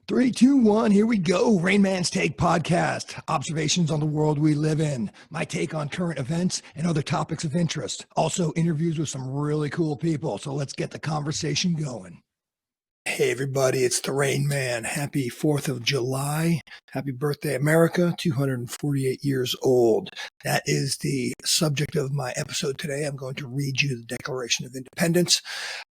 Three, two, one, here we go. Rainman's Take podcast. Observations on the world we live in. My take on current events and other topics of interest. Also, interviews with some really cool people. So let's get the conversation going. Hey, everybody, it's the Rain Man. Happy 4th of July. Happy birthday, America. 248 years old. That is the subject of my episode today. I'm going to read you the Declaration of Independence.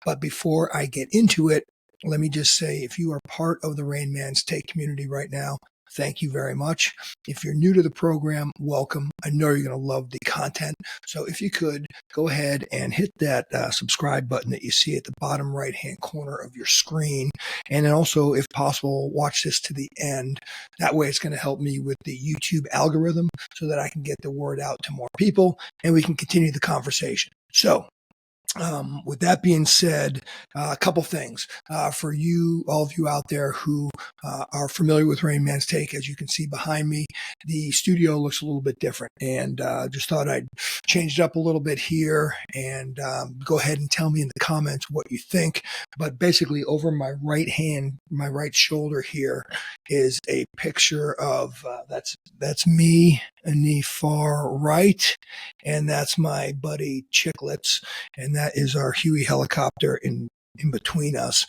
But before I get into it, let me just say, if you are part of the Rainman's Take community right now, thank you very much. If you're new to the program, welcome. I know you're going to love the content. So if you could, go ahead and hit that subscribe button that you see at the bottom right-hand corner of your screen. And then also, if possible, watch this to the end. That way it's going to help me with the YouTube algorithm so that I can get the word out to more people and we can continue the conversation. So, with that being said, a couple things for you, all of you out there who are familiar with Rain Man's Take. As you can see behind me, the studio looks a little bit different, and just thought I'd change it up a little bit here. And go ahead and tell me in the comments what you think. But basically, over my right hand, my right shoulder here is a picture of that's me in the far right, and that's my buddy Chicklets. And that is our Huey helicopter in between us.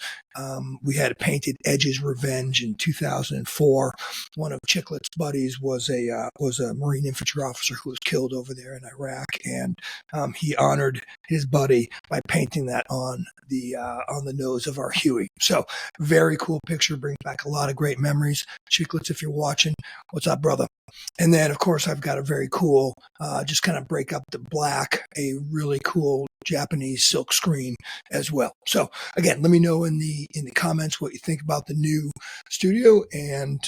We had painted Edge's Revenge in 2004. One of Chicklet's buddies was a Marine infantry officer who was killed over there in Iraq, and he honored his buddy by painting that on the nose of our Huey. So very cool picture, brings back a lot of great memories. Chicklets, if you're watching, what's up, brother? And then, of course, I've got a very cool, just kind of break up the black, a really cool Japanese silk screen as well. So again, let me know in the comments what you think about the new studio. And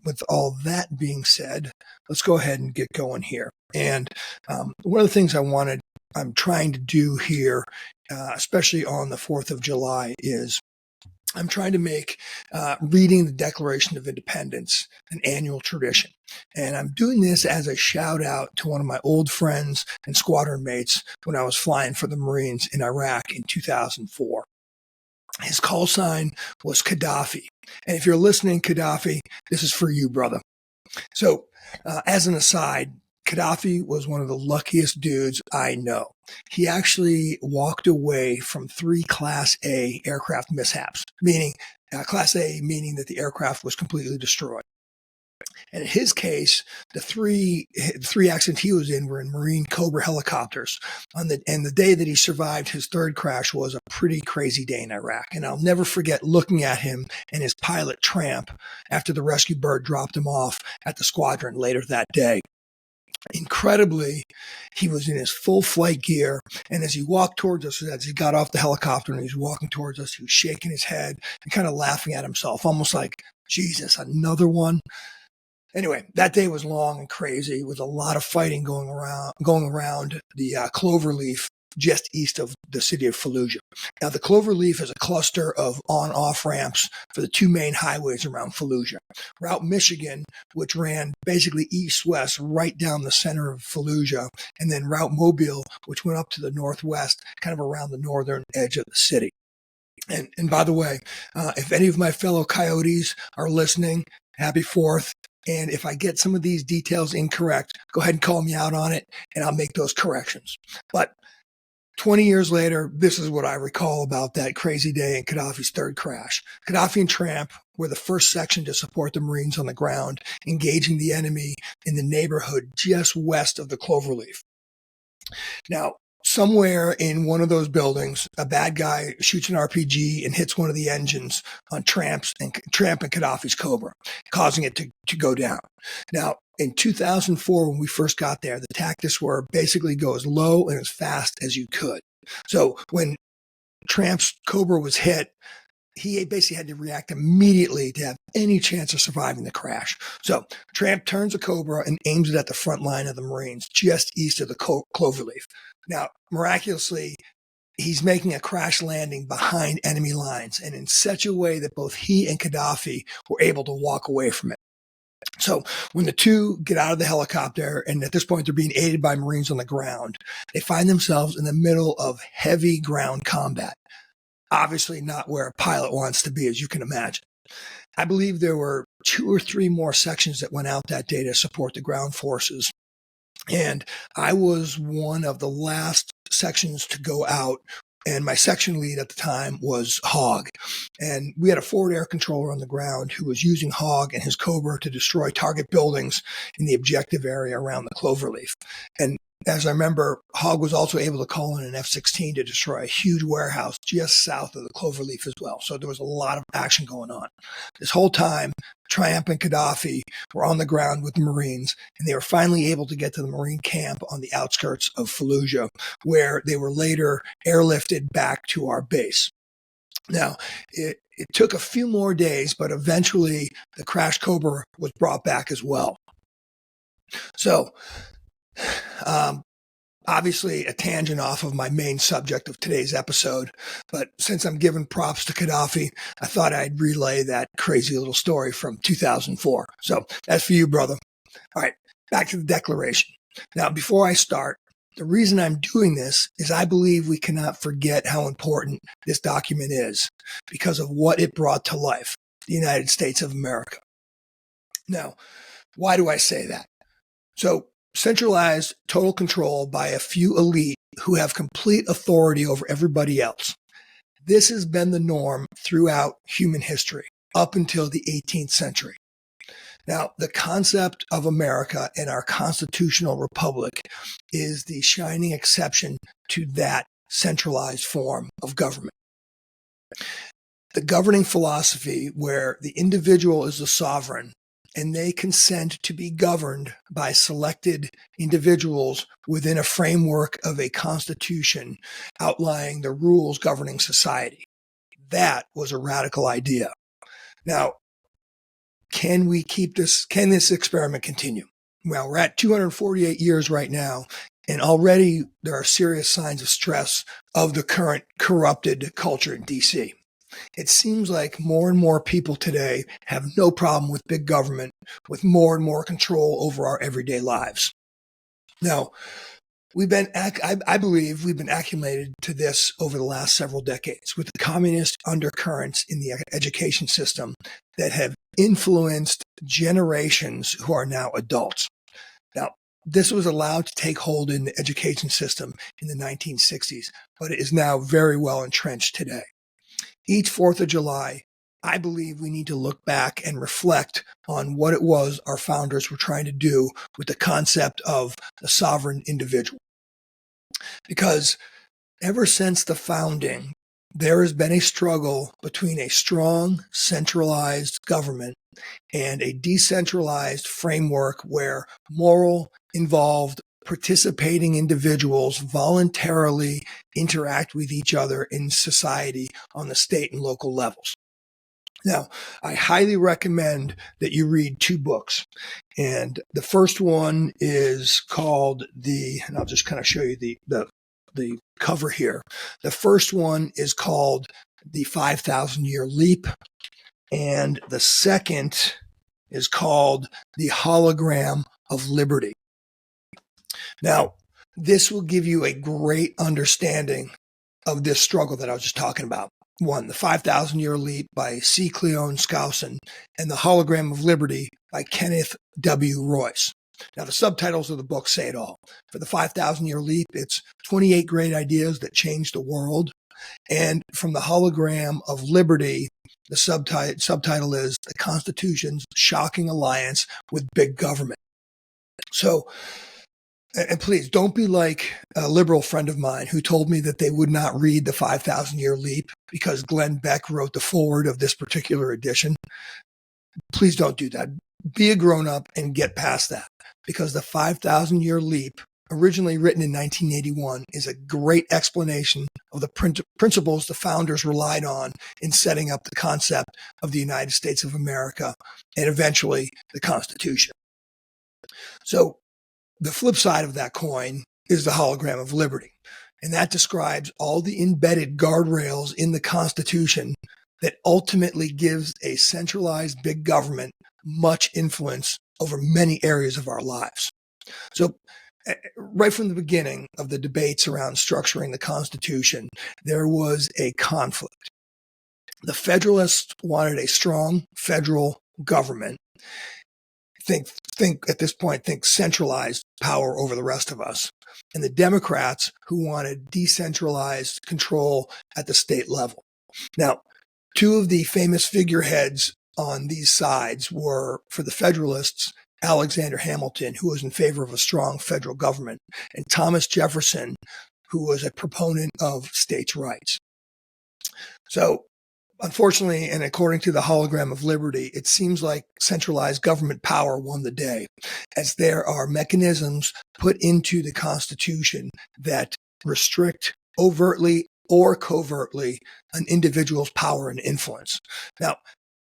with all that being said, let's go ahead and get going here. And one of the things I'm trying to do here, especially on the 4th of July, is I'm trying to make reading the Declaration of Independence an annual tradition. And I'm doing this as a shout out to one of my old friends and squadron mates when I was flying for the Marines in Iraq in 2004. His call sign was Gaddafi. And if you're listening, Gaddafi, this is for you, brother. So as an aside, Gaddafi was one of the luckiest dudes I know. He actually walked away from 3 Class A aircraft mishaps, meaning Class A meaning that the aircraft was completely destroyed. And in his case, the three accidents he was in were in Marine Cobra helicopters. And the day that he survived his 3rd crash was a pretty crazy day in Iraq. And I'll never forget looking at him and his pilot Tramp after the rescue bird dropped him off at the squadron later that day. Incredibly, he was in his full flight gear, and as he walked towards us, as he got off the helicopter and he was walking towards us, he was shaking his head and kind of laughing at himself, almost like, Jesus, another one. Anyway, that day was long and crazy with a lot of fighting going around the Cloverleaf just east of the city of Fallujah. Now, the Cloverleaf is a cluster of on-off ramps for the 2 main highways around Fallujah. Route Michigan, which ran basically east-west right down the center of Fallujah, and then Route Mobile, which went up to the northwest, kind of around the northern edge of the city. And by the way, if any of my fellow coyotes are listening, happy 4th. And if I get some of these details incorrect, go ahead and call me out on it, and I'll make those corrections. But 20 years later, this is what I recall about that crazy day in Gaddafi's 3rd crash. Gaddafi and Tramp were the first section to support the Marines on the ground, engaging the enemy in the neighborhood just west of the Cloverleaf. Now, somewhere in one of those buildings, a bad guy shoots an RPG and hits one of the engines on Tramp and Gaddafi's Cobra, causing it to go down. Now, in 2004, when we first got there, the tactics were basically go as low and as fast as you could. So when Tramp's Cobra was hit, he basically had to react immediately to have any chance of surviving the crash. So Tramp turns a Cobra and aims it at the front line of the Marines just east of the Cloverleaf. Now, miraculously, he's making a crash landing behind enemy lines and in such a way that both he and Gaddafi were able to walk away from it. So when the two get out of the helicopter, and at this point they're being aided by Marines on the ground, they find themselves in the middle of heavy ground combat. Obviously not where a pilot wants to be, as you can imagine. I believe there were 2 or 3 more sections that went out that day to support the ground forces. And I was one of the last sections to go out. And my section lead at the time was Hog. And we had a forward air controller on the ground who was using Hog and his Cobra to destroy target buildings in the objective area around the Cloverleaf. And as I remember, Hog was also able to call in an F-16 to destroy a huge warehouse just south of the Cloverleaf as well. So there was a lot of action going on. This whole time, Triumph and Gaddafi were on the ground with the Marines, and they were finally able to get to the Marine camp on the outskirts of Fallujah, where they were later airlifted back to our base. Now, it took a few more days, but eventually the crashed Cobra was brought back as well. So, obviously a tangent off of my main subject of today's episode, but since I'm giving props to Gaddafi, I thought I'd relay that crazy little story from 2004. So that's for you, brother. All right, back to the declaration. Now, before I start, the reason I'm doing this is I believe we cannot forget how important this document is because of what it brought to life, the United States of America. Now, why do I say that? So, centralized total control by a few elite who have complete authority over everybody else. This has been the norm throughout human history up until the 18th century. Now, the concept of America and our constitutional republic is the shining exception to that centralized form of government. The governing philosophy where the individual is the sovereign and they consent to be governed by selected individuals within a framework of a constitution outlining the rules governing society. That was a radical idea. Now, can this experiment continue? Well, we're at 248 years right now, and already there are serious signs of stress of the current corrupted culture in DC. It seems like more and more people today have no problem with big government, with more and more control over our everyday lives. Now, I believe we've been acclimated to this over the last several decades with the communist undercurrents in the education system that have influenced generations who are now adults. Now, this was allowed to take hold in the education system in the 1960s, but it is now very well entrenched today. Each 4th of July, I believe we need to look back and reflect on what it was our founders were trying to do with the concept of the sovereign individual. Because ever since the founding, there has been a struggle between a strong centralized government and a decentralized framework where moral, involved, participating individuals voluntarily interact with each other in society on the state and local levels. Now, I highly recommend that you read 2 books. And the first one is called and I'll just kind of show you the cover here. The first one is called The 5,000 Year Leap. And the second is called The Hologram of Liberty. Now, this will give you a great understanding of this struggle that I was just talking about. One, The 5,000 Year Leap by C. Cleone Skousen, and The Hologram of Liberty by Kenneth W. Royce. Now, the subtitles of the book say it all. For The 5,000 Year Leap, it's 28 great ideas that changed the world. And from The Hologram of Liberty, the subtitle is The Constitution's Shocking Alliance with Big Government. So, and please don't be like a liberal friend of mine who told me that they would not read The 5,000 Year Leap because Glenn Beck wrote the foreword of this particular edition. Please don't do that. Be a grown-up and get past that, because The 5,000 Year Leap, originally written in 1981, is a great explanation of the principles the founders relied on in setting up the concept of the United States of America and eventually the Constitution. So, the flip side of that coin is The Hologram of Liberty, and that describes all the embedded guardrails in the Constitution that ultimately gives a centralized big government much influence over many areas of our lives. So, right from the beginning of the debates around structuring the Constitution, there was a conflict. The Federalists wanted a strong federal government. Think at this point, think centralized power over the rest of us. And the Democrats who wanted decentralized control at the state level. Now, two of the famous figureheads on these sides were, for the Federalists, Alexander Hamilton, who was in favor of a strong federal government, and Thomas Jefferson, who was a proponent of states' rights. So, unfortunately, and according to the hologram of liberty, it seems like centralized government power won the day, as there are mechanisms put into the Constitution that restrict overtly or covertly an individual's power and influence. Now,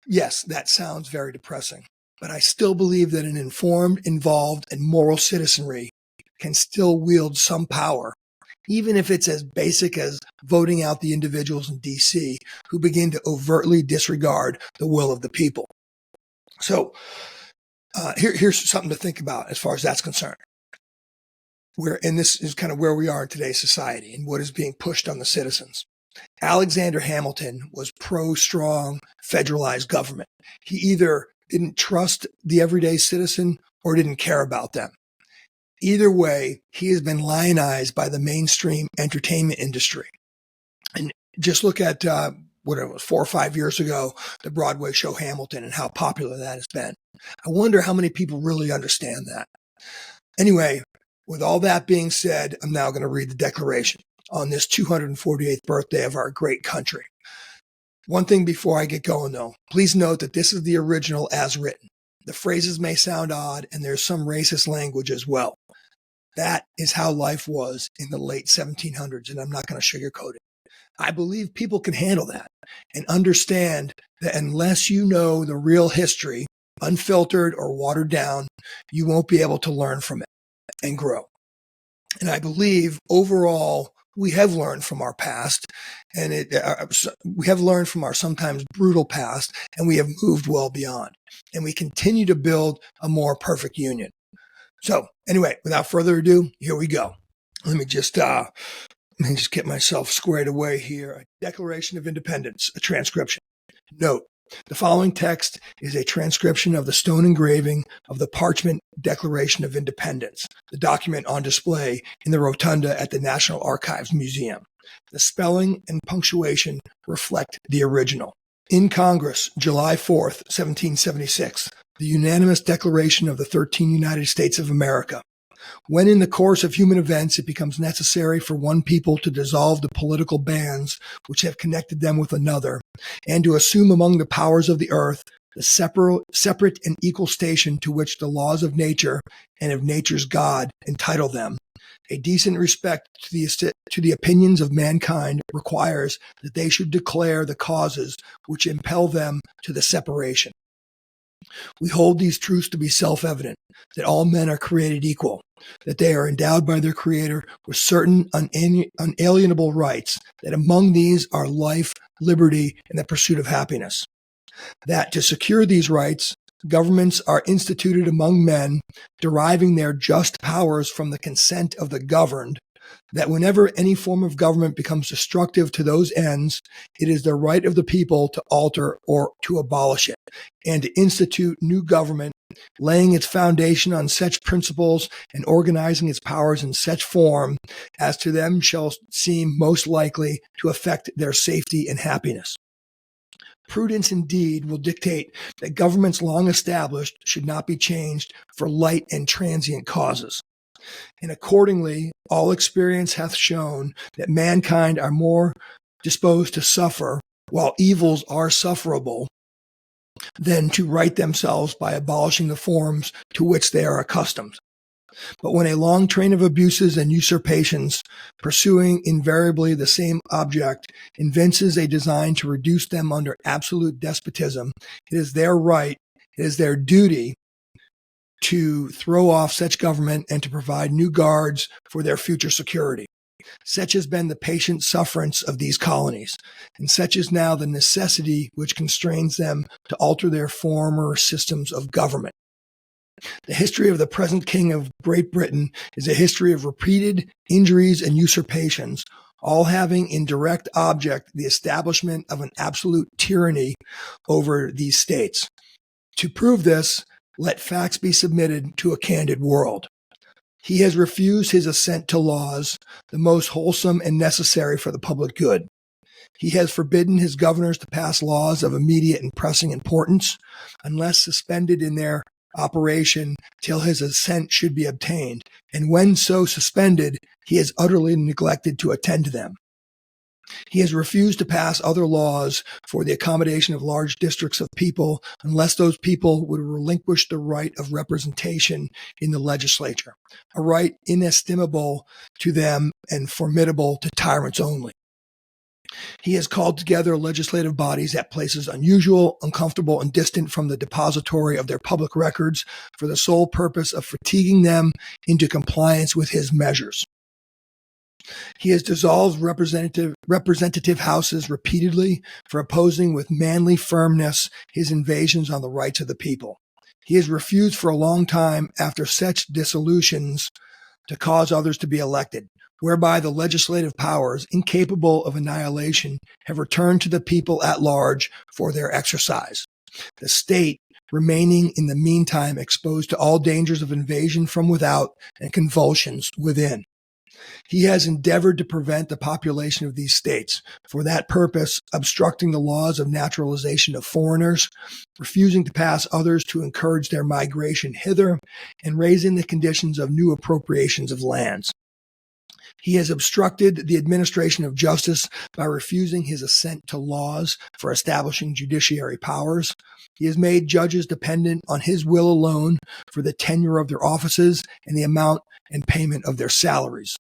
yes, that sounds very depressing, but I still believe that an informed, involved, and moral citizenry can still wield some power, even if it's as basic as voting out the individuals in D.C. who begin to overtly disregard the will of the people. So here's something to think about as far as that's concerned. And this is kind of where we are in today's society and what is being pushed on the citizens. Alexander Hamilton was pro-strong federalized government. He either didn't trust the everyday citizen or didn't care about them. Either way, he has been lionized by the mainstream entertainment industry. And just look at what it was 4 or 5 years ago, the Broadway show Hamilton, and how popular that has been. I wonder how many people really understand that. Anyway, with all that being said, I'm now going to read the Declaration on this 248th birthday of our great country. One thing before I get going, though, please note that this is the original as written. The phrases may sound odd, and there's some racist language as well. That is how life was in the late 1700s, and I'm not going to sugarcoat it. I believe people can handle that and understand that unless you know the real history, unfiltered or watered down, you won't be able to learn from it and grow. And I believe overall, we have learned from our past, and we have learned from our sometimes brutal past, and we have moved well beyond. And we continue to build a more perfect union. So anyway, without further ado, here we go. Let me just get myself squared away here. A Declaration of Independence, a transcription. Note, the following text is a transcription of the stone engraving of the parchment Declaration of Independence, the document on display in the rotunda at the National Archives Museum. The spelling and punctuation reflect the original. In Congress, July 4th, 1776, the unanimous declaration of the 13 United States of America. When in the course of human events it becomes necessary for one people to dissolve the political bands which have connected them with another, and to assume among the powers of the earth the separate and equal station to which the laws of nature and of nature's God entitle them, a decent respect to the opinions of mankind requires that they should declare the causes which impel them to the separation. We hold these truths to be self-evident, that all men are created equal, that they are endowed by their Creator with certain unalienable rights, that among these are life, liberty, and the pursuit of happiness. That to secure these rights, governments are instituted among men, deriving their just powers from the consent of the governed, that whenever any form of government becomes destructive to those ends, it is the right of the people to alter or to abolish it, and to institute new government, laying its foundation on such principles and organizing its powers in such form as to them shall seem most likely to affect their safety and happiness. Prudence indeed will dictate that governments long established should not be changed for light and transient causes. And accordingly, all experience hath shown that mankind are more disposed to suffer, while evils are sufferable, than to right themselves by abolishing the forms to which they are accustomed. But when a long train of abuses and usurpations, pursuing invariably the same object, evinces a design to reduce them under absolute despotism, it is their right, it is their duty to throw off such government and to provide new guards for their future security. Such has been the patient sufferance of these colonies, and such is now the necessity which constrains them to alter their former systems of government. The history of the present King of Great Britain is a history of repeated injuries and usurpations, all having in direct object the establishment of an absolute tyranny over these states. To prove this, let facts be submitted to a candid world. He has refused his assent to laws, the most wholesome and necessary for the public good. He has forbidden his governors to pass laws of immediate and pressing importance, unless suspended in their operation till his assent should be obtained, and when so suspended, he has utterly neglected to attend to them. He has refused to pass other laws for the accommodation of large districts of people unless those people would relinquish the right of representation in the legislature, a right inestimable to them and formidable to tyrants only. He has called together legislative bodies at places unusual, uncomfortable, and distant from the depository of their public records for the sole purpose of fatiguing them into compliance with his measures. He has dissolved representative houses repeatedly for opposing with manly firmness his invasions on the rights of the people. He has refused for a long time, after such dissolutions, to cause others to be elected, whereby the legislative powers, incapable of annihilation, have returned to the people at large for their exercise. The state remaining in the meantime exposed to all dangers of invasion from without and convulsions within. He has endeavored to prevent the population of these states, for that purpose obstructing the laws of naturalization of foreigners, refusing to pass others to encourage their migration hither, and raising the conditions of new appropriations of lands. He has obstructed the administration of justice by refusing his assent to laws for establishing judiciary powers. He has made judges dependent on his will alone for the tenure of their offices and the amount and payment of their salaries.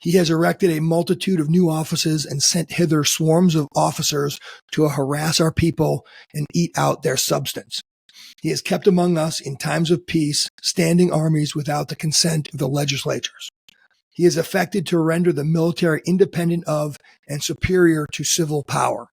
He has erected a multitude of new offices and sent hither swarms of officers to harass our people and eat out their substance. He has kept among us in times of peace standing armies without the consent of the legislatures. He has affected to render the military independent of and superior to civil power.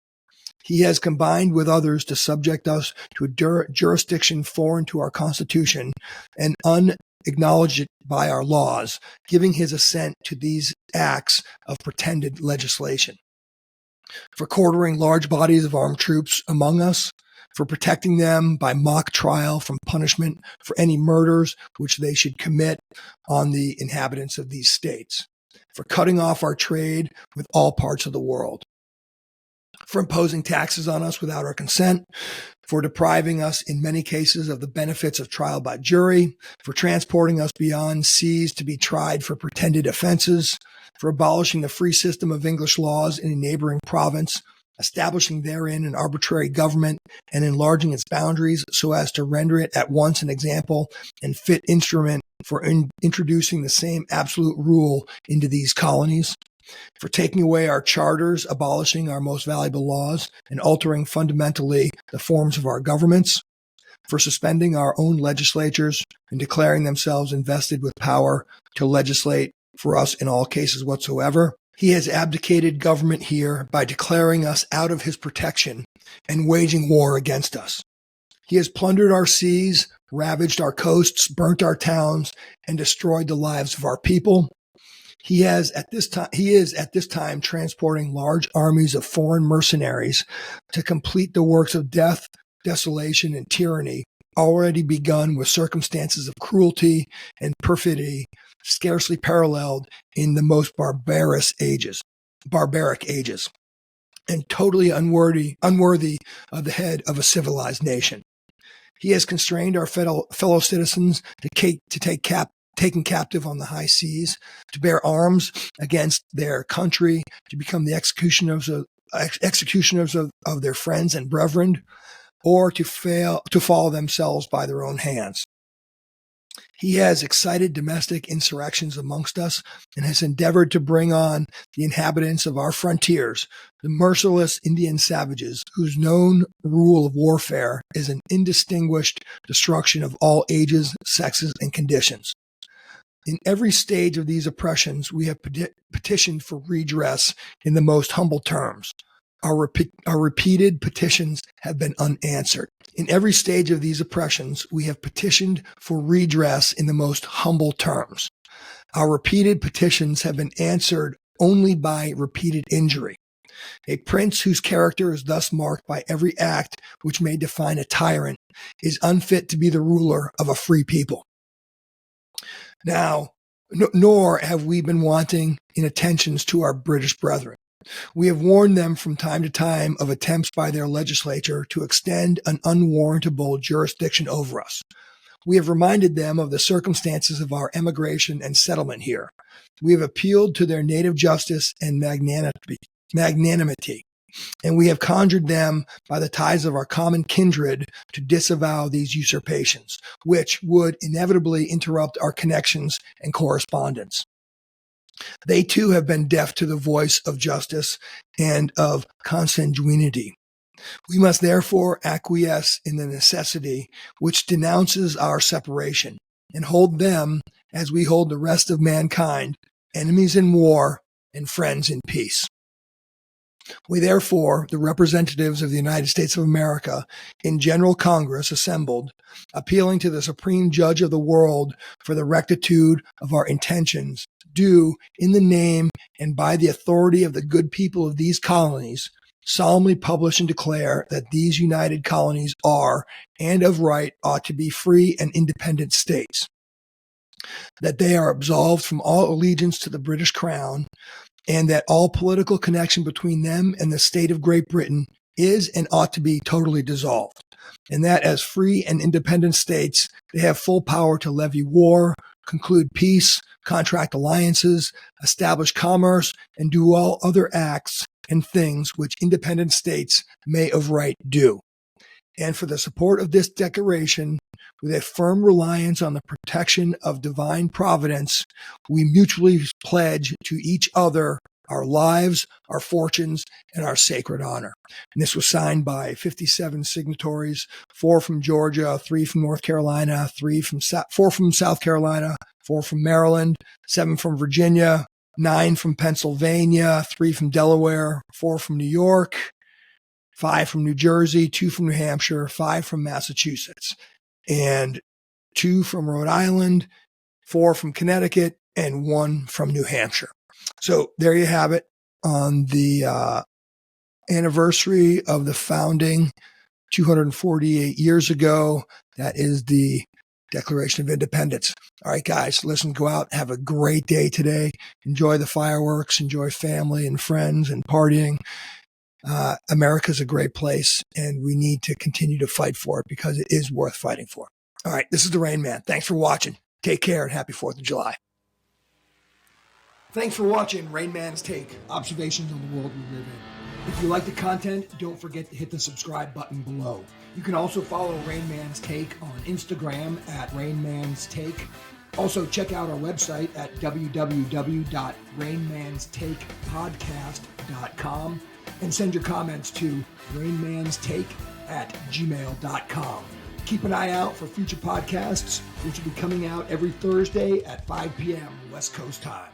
He has combined with others to subject us to a jurisdiction foreign to our Constitution and unacknowledged by our laws, giving his assent to these acts of pretended legislation. For quartering large bodies of armed troops among us, for protecting them by mock trial from punishment for any murders which they should commit on the inhabitants of these states, for cutting off our trade with all parts of the world, for imposing taxes on us without our consent, for depriving us in many cases of the benefits of trial by jury, for transporting us beyond seas to be tried for pretended offenses, for abolishing the free system of English laws in a neighboring province, establishing therein an arbitrary government and enlarging its boundaries so as to render it at once an example and fit instrument for introducing the same absolute rule into these colonies, for taking away our charters, abolishing our most valuable laws, and altering fundamentally the forms of our governments, for suspending our own legislatures and declaring themselves invested with power to legislate for us in all cases whatsoever. He has abdicated government here by declaring us out of his protection and waging war against us. He has plundered our seas, ravaged our coasts, burnt our towns, and destroyed the lives of our people. He is at this time transporting large armies of foreign mercenaries to complete the works of death, desolation, and tyranny already begun with circumstances of cruelty and perfidy scarcely paralleled in the most barbaric ages, and totally unworthy of the head of a civilized nation. He has constrained our fellow citizens to take taken captive on the high seas, to bear arms against their country, to become the executioners of their friends and brethren, or to fall themselves by their own hands. He has excited domestic insurrections amongst us and has endeavored to bring on the inhabitants of our frontiers, the merciless Indian savages, whose known rule of warfare is an indistinguished destruction of all ages, sexes, and conditions. In every stage of these oppressions, we have petitioned for redress in the most humble terms. Our repeated petitions have been unanswered. In every stage of these oppressions, we have petitioned for redress in the most humble terms. Our repeated petitions have been answered only by repeated injury. A prince whose character is thus marked by every act which may define a tyrant is unfit to be the ruler of a free people. Now, nor have we been wanting in attentions to our British brethren. We have warned them from time to time of attempts by their legislature to extend an unwarrantable jurisdiction over us. We have reminded them of the circumstances of our emigration and settlement here. We have appealed to their native justice and magnanimity, and we have conjured them by the ties of our common kindred to disavow these usurpations, which would inevitably interrupt our connections and correspondence. They too have been deaf to the voice of justice and of consanguinity. We must therefore acquiesce in the necessity which denounces our separation, and hold them, as we hold the rest of mankind, enemies in war and friends in peace. We therefore, the representatives of the United States of America, in General Congress assembled, appealing to the Supreme Judge of the world for the rectitude of our intentions, do, in the name and by the authority of the good people of these colonies, solemnly publish and declare that these united colonies are, and of right ought to be free and independent states, that they are absolved from all allegiance to the British Crown, and that all political connection between them and the state of Great Britain is and ought to be totally dissolved, and that as free and independent states, they have full power to levy war, conclude peace, contract alliances, establish commerce, and do all other acts and things which independent states may of right do. And for the support of this declaration, with a firm reliance on the protection of divine providence, we mutually pledge to each other our lives, our fortunes, and our sacred honor. And this was signed by 57 signatories, 4 from Georgia, 3 from North Carolina, 4 from South Carolina, 4 from Maryland, 7 from Virginia, 9 from Pennsylvania, 3 from Delaware, 4 from New York, 5 from New Jersey, 2 from New Hampshire, 5 from Massachusetts, and 2 from Rhode Island, 4 from Connecticut, and 1 from New Hampshire. So there you have it on the anniversary of the founding 248 years ago. That is the Declaration of Independence. All right, guys, listen, go out, have a great day today. Enjoy the fireworks, enjoy family and friends and partying. America's a great place, and we need to continue to fight for it because it is worth fighting for. All right, this is the Rain Man. Thanks for watching. Take care and happy 4th of July. Thanks for watching Rain Man's Take, Observations on the World We Live In. If you like the content, don't forget to hit the subscribe button below. You can also follow Rain Man's Take on Instagram at Rain Man's Take. Also, check out our website at www.rainmanstakepodcast.com and send your comments to rainmanstake@gmail.com. Keep an eye out for future podcasts, which will be coming out every Thursday at 5 p.m. West Coast time.